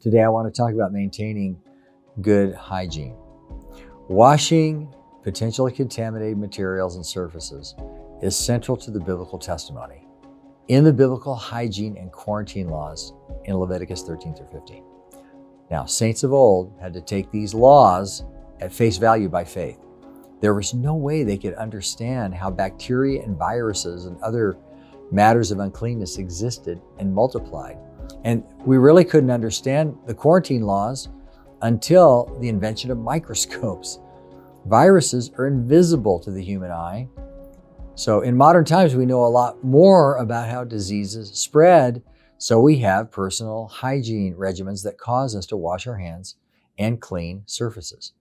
Today I want to talk about maintaining good hygiene. Washing potentially contaminated materials and surfaces is central to the biblical testimony in the biblical hygiene and quarantine laws in Leviticus 13 through 15. Now, saints of old had to take these laws at face value by faith. There was no way they could understand how bacteria and viruses and other matters of uncleanness existed and multiplied. And we really couldn't understand the quarantine laws until the invention of microscopes. Viruses are invisible to the human eye. So in modern times, we know a lot more about how diseases spread. So we have personal hygiene regimens that cause us to wash our hands and clean surfaces.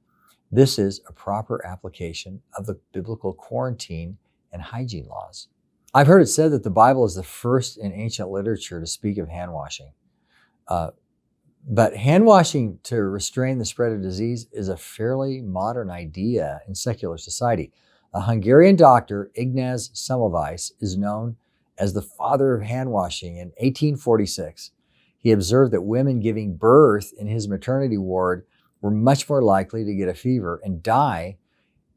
This is a proper application of the biblical quarantine and hygiene laws. I've heard it said that the Bible is the first in ancient literature to speak of hand washing. But hand washing to restrain the spread of disease is a fairly modern idea in secular society. A Hungarian doctor, Ignaz Semmelweis, is known as the father of hand washing. In 1846, he observed that women giving birth in his maternity ward were much more likely to get a fever and die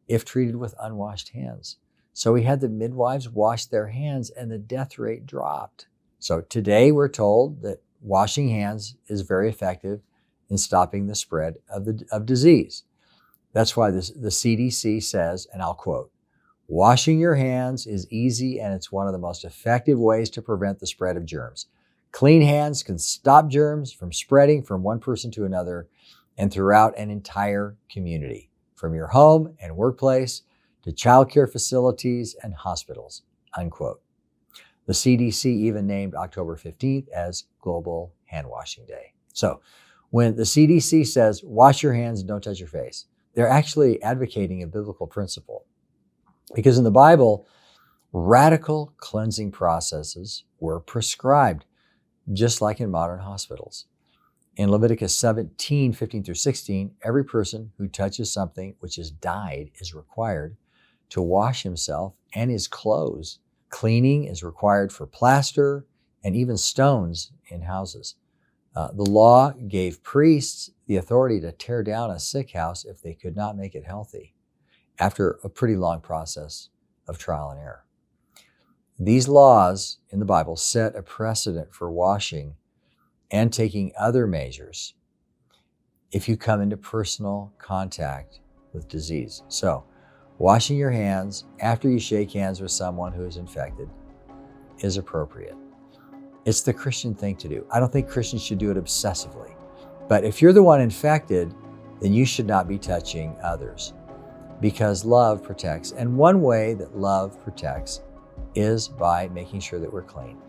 if treated with unwashed hands. So he had the midwives wash their hands and the death rate dropped. So today we're told that washing hands is very effective in stopping the spread of disease. That's why the CDC says, and I'll quote, "Washing your hands is easy and it's one of the most effective ways to prevent the spread of germs. Clean hands can stop germs from spreading from one person to another and throughout an entire community, from your home and workplace to childcare facilities and hospitals," unquote. The CDC even named October 15th as Global Hand Washing Day. So when the CDC says, wash your hands and don't touch your face, they're actually advocating a biblical principle. Because in the Bible, radical cleansing processes were prescribed, just like in modern hospitals. In Leviticus 17, 15 through 16, every person who touches something which is dyed is required to wash himself and his clothes. Cleaning is required for plaster and even stones in houses. The law gave priests the authority to tear down a sick house if they could not make it healthy, after a pretty long process of trial and error. These laws in the Bible set a precedent for washing and taking other measures if you come into personal contact with disease. So, washing your hands after you shake hands with someone who is infected is appropriate. It's the Christian thing to do. I don't think Christians should do it obsessively. But if you're the one infected, then you should not be touching others, because love protects. And one way that love protects is by making sure that we're clean.